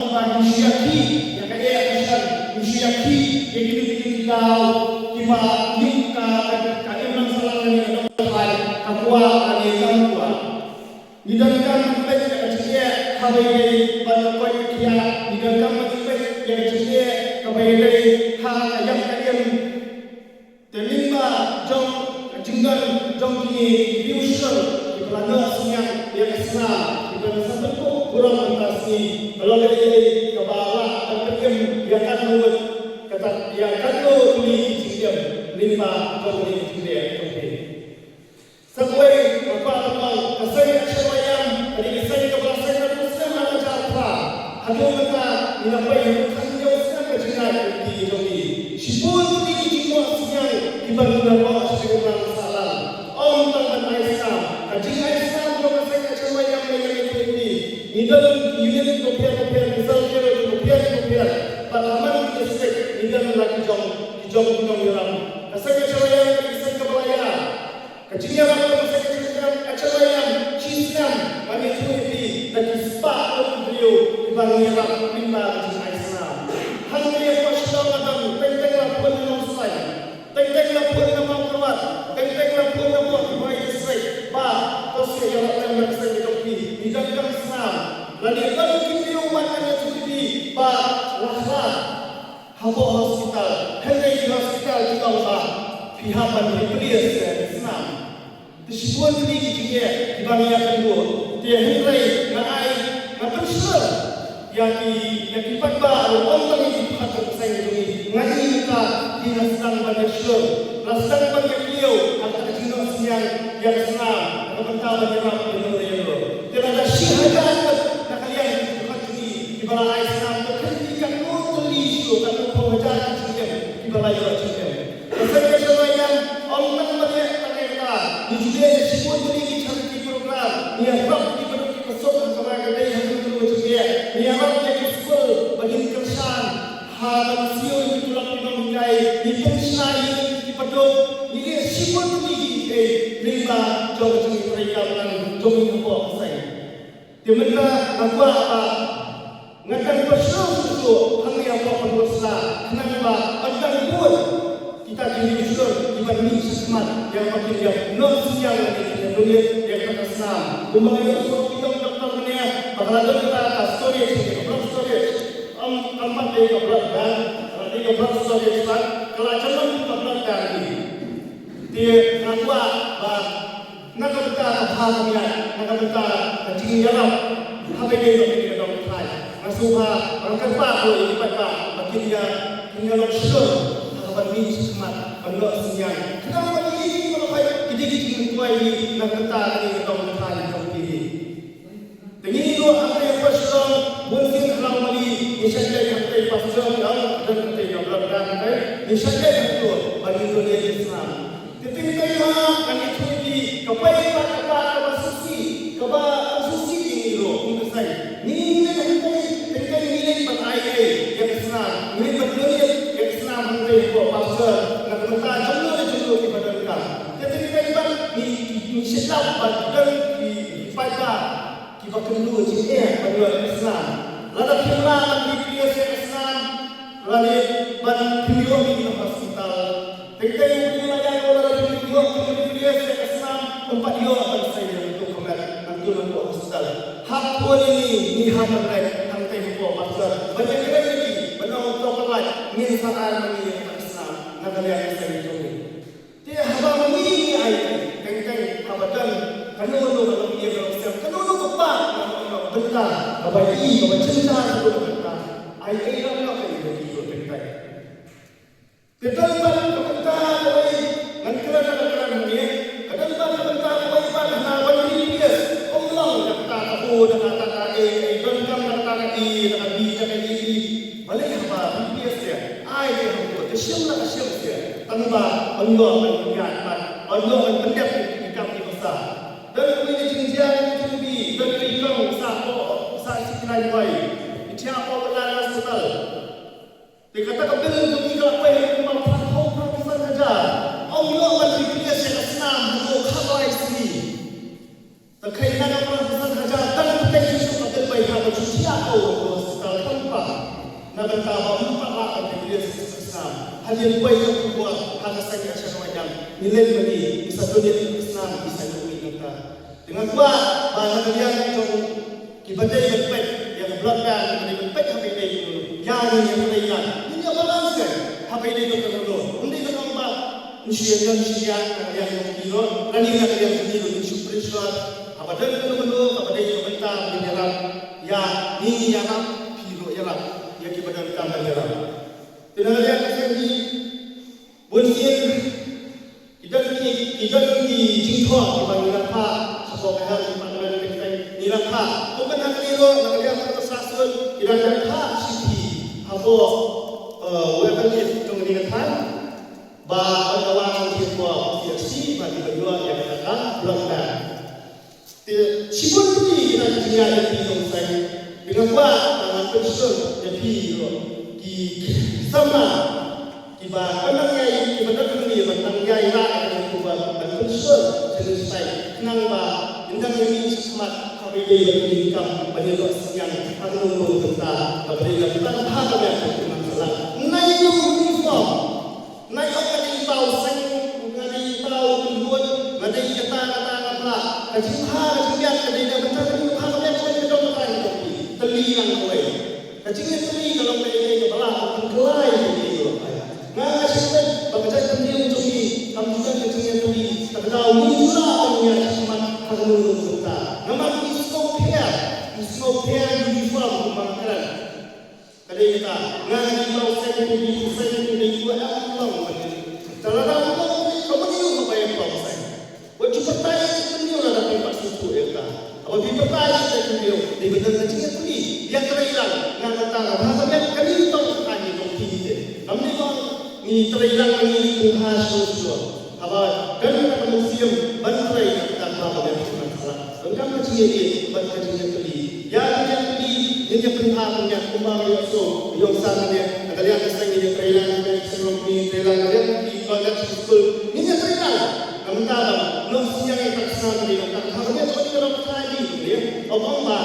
Manusiaki yang kaya usan manusiaki yang hidup daw kiba yuka kaya nang salang ni kadang kapwa ani kapwa didangkan baik kecil habai banyak kia didangkan baik yang kecil kabai dari ha yang kaya terima jong jinggan jong kini diusir di pelana siang yang Islam di pelana satu kurang antasi kalau dari ke bawah terkejam dia akan buat kata dia akan beli cincin lima beli cincin okey sampai apa kesai syawayam dari kesai ke belakang itu semua ada apa hanya kita menampai bukan dia usah kecintaan di jogi sibuk di jiwa siang dibangun Allah subhanahu wa taala om tangan Aisyah kaji Aisyah juga kesai syawayam yang ini dalam unit kopian misalnya kopian parlamen district dalam lagi jom orang asal saya kisah kebaya kecilnya apa saya acara yang Islam kami cuti dan sepak beliau dibangun orang lima Islam hal yang pasal adam tentang laporan yang selesai tentang laporan yang berkuat tentang laporan yang berkuat selesai bah kosnya yang akan berkesan di dalam Islam lalu kalau kita umat hanya seperti bah lahlah habo hospital hendak hospital kita ubah pihak pemerintah Islam tersebut ini juga dibagi kedua dia hendak naik apa sel yang dipakai orang yang dipakai saya ini ngaji kita di nasang banyak sel nasang banyak beliau akan jenis yang Islam atau pertama dalam dunia tidak ada syihadat nak kalian bukan di bala Islam ketika tulis kalau pengajaran cikgu di bala cikgu saya sebenarnya Allah banyak mereka di juga sebut ini charity program yang bab di pesok kepada kedai yang terus dia yang bab di school bagi kesan hal sio itu lagi mengai di pensiun di pedot ini sebut ini lima jauh mereka dan jauh apa saya dia minta apa ngakan bersyukur hang yang apa berdosa kenapa akan buat kita jadi syukur dibanding sesemat yang makin dia non siang yang dunia yang terkesan membangun kita dokter dunia bagaimana kita story empat dia dan dia story kalau cuman kita dari dia nakwa nakata bahagia nakata kecil jalan apa dia dok khai masuha orang kerpa boleh dipakai bagi dia tinggal syukur apa ni semat benda siang kenapa ini kalau baik jadi kuai ni nakata ni dok khai seperti ini dua apa yang pasal mungkin kalau mali misalnya yang kita pasal dan kita yang berada misalnya itu bagi dunia Islam ketika kami cuti kepada susi ini loh untuk saya ni tentang nilai berayai yang Islam nilai berdunia yang Islam hendak buat pasal nak minta jodoh kepada mereka ketika ni silap dan di pada kita kedua jenis pada Islam lalu kita di Islam lalu ban beliau di hospital tentang wilayah orang beliau Islam tempat dia akan saya untuk kembali untuk hospital hak ini hak mereka yang tempoh pasal banyak lagi benar untuk pelat ni soal ini Islam nak kalian saya itu dia haba ini ayat tentang abatan kanunu kalau dia berusaha kanunu apa benda kebaiki kebacinta itu benda ayat ini apa itu tentang betul kepada koi ngantara ni kadang kepada koi pada nawan ini Allah kata aku dan kata bengkam kata di ini boleh apa biasa ai dia itu semua tanpa Allah mengingatkan Allah mendengar kita besar dan kemudian jinjang tinggi dan ikam sah lain baik siapa benar hospital dikatakan belum juga apa yang mau tahu saja Allah memberi Islam untuk khabar istri terkait dengan orang saja dan kita juga terbaik kalau siapa hospital nagtatawa ng pakakang Biblia sa Islam. Halil po yung buwan hanggang sa siya naman yan. Nilay mali, isa doon yung Islam, isa yung umiingat. Dengan kuwa, bahasa kalian itong kibaday magpet, yang belakang, kibaday magpet, habay na yung yan yang kailan. Hindi ang balance kan, habay na yung kanulo. Hindi ka naman ba, Nusiyan kalian yung kilo, kanina kalian yung kilo, yung suprisyon, habadan ka naman kabaday yung benta, menyerap, ya, ni yarap, kilo yarap, yang kibadan ka menyerap. Tinagalian kasi hindi, bunsin, idan di jingkho, ibang pa, Pokoknya pandangan kita nilang ha. Bukan hanya itu, nakalihat kita sasul idan ha siti. Hapo, weapon itu kemudian ba pagkawangan kita si bagi berdua yang katakan belanda. Sibuk ini kita jadi di tempat dengan ba dengan person jadi di sama tiba penangai tiba terkini penangai lah yang kuat dan person selesai kenang ba indang ini semat kami dia berikan pada doa yang akan kita berikan kita hal yang bermasalah naik uniform naik apa di bawah sang ngadai bawah tujuan ngadai kata apa kacimha kemudian kadai bentar ini hal yang saya doakan teli yang kowe kacimnya teli kalau mereka kebelah kelai itu nah sampai bagaimana teli untuk ini kamu juga kacimnya teli tak tahu mula punya semat kalau kita nama iskopia uniform pemakaran kadai kita ngadai bawah sang ini dua Allah kalau kamu ni apa yang kau say? Wajib pertanya sebenarnya orang dapat pasal itu ya. Apabila pertanya sebenarnya di bidang kecil tu ni yang terhilang dengan tentang bahasa yang kami tahu tanya dong ini. Kami ni terhilang ini Tuhan Yesus. Apa kan manusia bantai tentang bahasa yang masalah. Engkau kecil ni bantai kecil tu yang penghapusnya umpama Yesus yang sangatnya kalian kesannya yang terhilang dari sebelum ini terhilang kalian di kolam school ini yang terhilang kamu tahu noh siang yang terkesan di lokal harusnya cuma di dalam tadi ya obama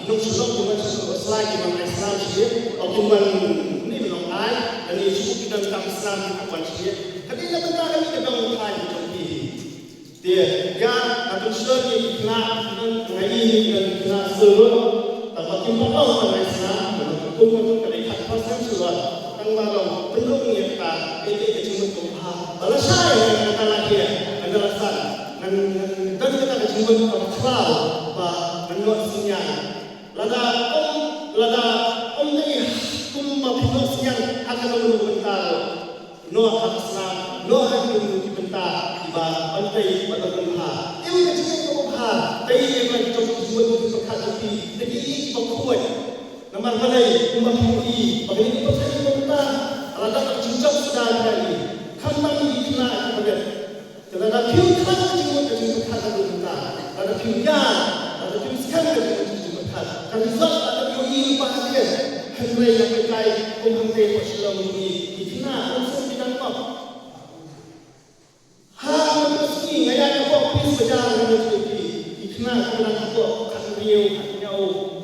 inung sebelum dengan selagi dengan Islam sih obama ini belum ai dan ini suku kita tentang Islam apa sih ketika kita kami ke dalam tadi contoh dia ya atau suri kena ini dan kena seluruh tapi kalau pada Islam, hukum kadai pasal surat tang balau pendung yang tak itu cuma Tuhan. Kalau saya yang kata lagi adalah san dan kita cuma kalau bah menurut sinyal. Lada om ni kumma pinus yang akan lalu bentar. No Islam, no hakim bentar tiba pantai pada Tuhan. Ini cuma Tuhan. Tapi yang kita cuma berkata jadi pokok nama balai umat ini bagaimana proses pemerintah ada cinta sudah dari kambang dikena kemudian ada piukan juga dengan pemerintah ada piukan ada piukan dengan pemerintah tapi zat ada piukan bahagia henry yang berkait pembantai Islam ini dikena langsung bidang apa hal meski ngaya kau pis berjalan dengan dikena kemudian kau Rio,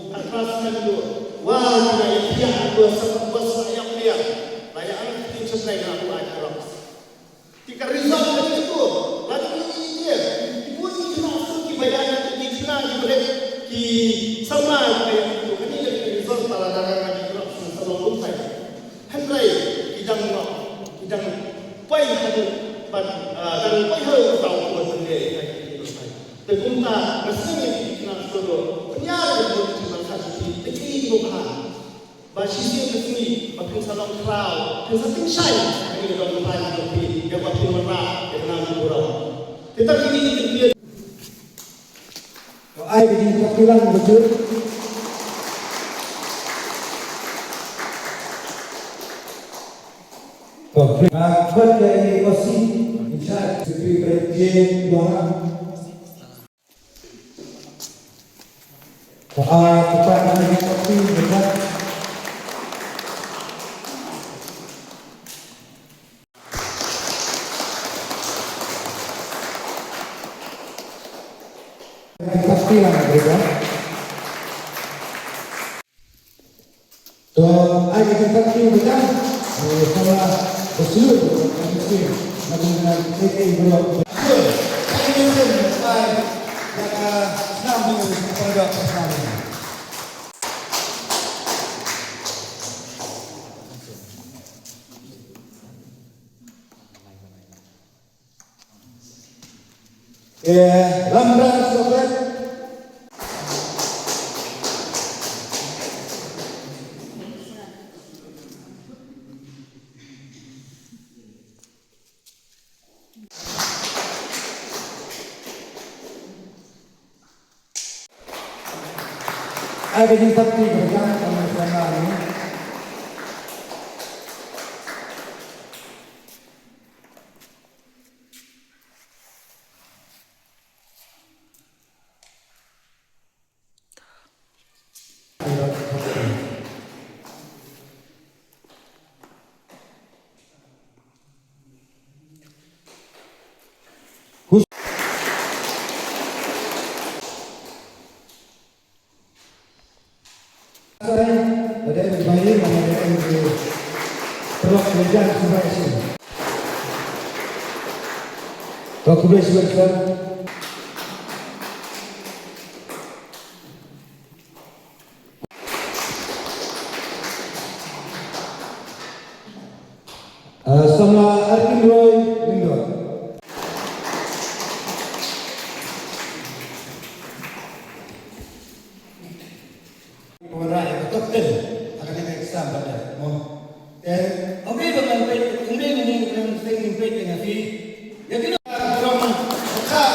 Arasnya dulu. Wah, kita yang dua saya dia. Layak ini sebenarnya aku ajar. Jika result dari itu, lalu dia, ibu ini kenapa dibayar di sana diberi di sama kayak itu. Ini dari result para darah di dalam salon saya. Henry idang pai hadu dan pai hadu tahu buat sendiri. Terpunta mesin kita suruh penyara itu cuma satu ini bukan basis ini makin salam crowd kesating shy ini dalam hal ini yang makin merah dengan kurang tetapi ini dia ai begini tampilan betul oke buat dari posisi bisa seperti presiden doang kepada dari kopi dekat pasti lah mereka So, ay kita kita sama berseluruh muslim dengan KK Bro. Saya ingin saya senang dengan kepada persamaan. Lambang sobat. Ada di saksi berjalan sama-sama ini. Ada yang bayi, ada yang perlu kerja sampai sini. Waktu besar. Sama Arkin Roy Lindor. Betul, akan ada exam pada mau. Dan oke dengan baik, kemudian ini dengan sering baik dengan si. Ya kita kurang besar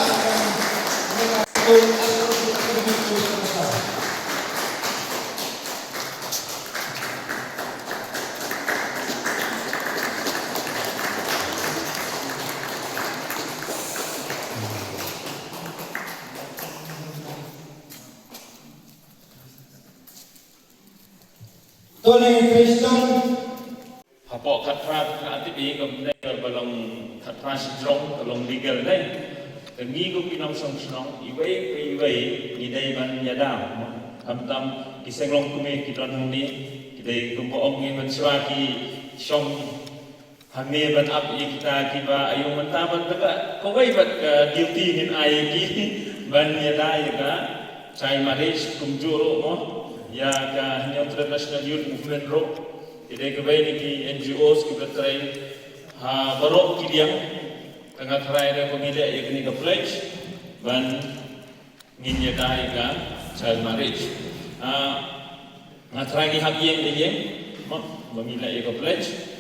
Tony Kristen Hapok katrat nanti di kemudian balong katrat strong balong legal deh. Tengi ko pinang song iway ni day man yadam. Hamtam kisenglong kumi kitran muni kita kumpoong ni manswaki song hame ban up kita kiba ayung mantaban daga kawai bat duty hin ay ki ban yada yaga chai marriage kumjuro mo ya ka international youth movement ro ide kebay ni ki NGOs ki betray ha barok ki diang tengah try re pemilih ya kini ke pledge ban ngin yada yaga child marriage ngatray ni hak yang dia memilih ya ke pledge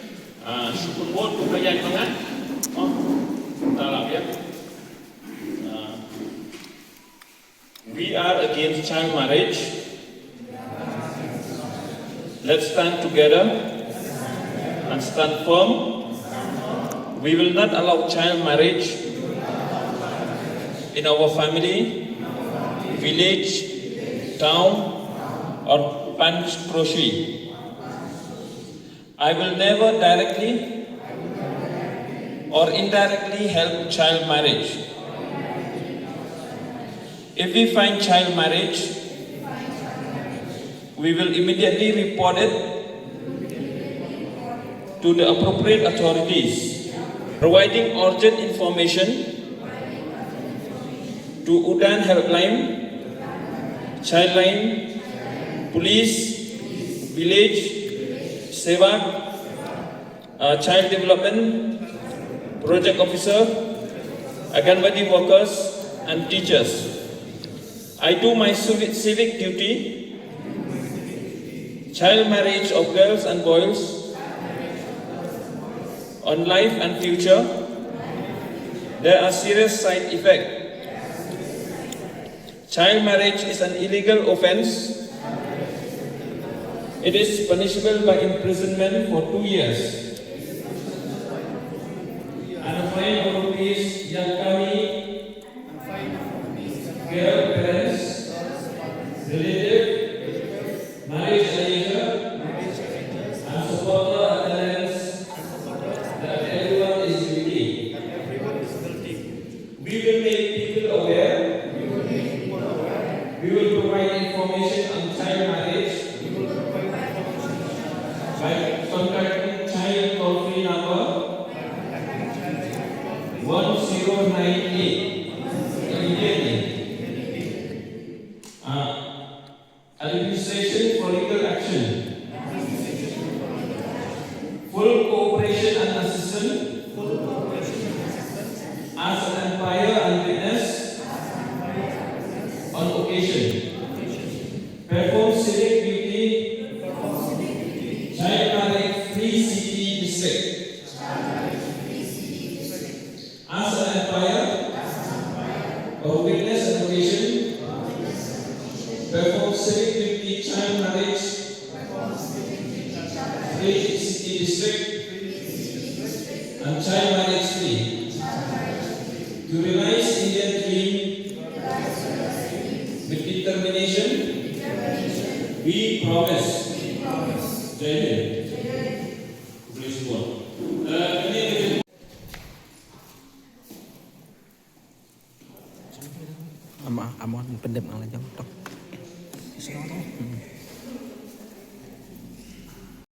syukur buat bukayan dengan talak ya. We are against child marriage. Let's stand together and stand firm. We will not allow child marriage in our family, village, town, or panchkroshi. I will never directly or indirectly help child marriage. If we find child marriage, we will immediately report it to the appropriate authorities, providing urgent information to Udan Helpline, Childline, Police, Village, Sevak, Child Development, Project Officer, Anganwadi workers, and teachers. I do my civic duty. Child marriage of girls and boys on life and future. There are serious side effects. Child marriage is an illegal offense. It is punishable by imprisonment for 2 years and a fine of rupees yang kami girl parents, relative, marriage arranger, and supporter attendance that everyone is guilty. We will make people aware. We will provide information on child marriage Baik, contact child toll free number 1098 immediately. Administration for legal action. Full cooperation and assistance as an umpire and witness on occasion. Perform civic duty. Child marriage free city district. As an umpire or witness on occasion. Perform civic duty. Child marriage free city district and child marriage free. To realize Indian dream with determination, we promise. Jai Hind. Please go on. Amon pendem ang lanjang tok.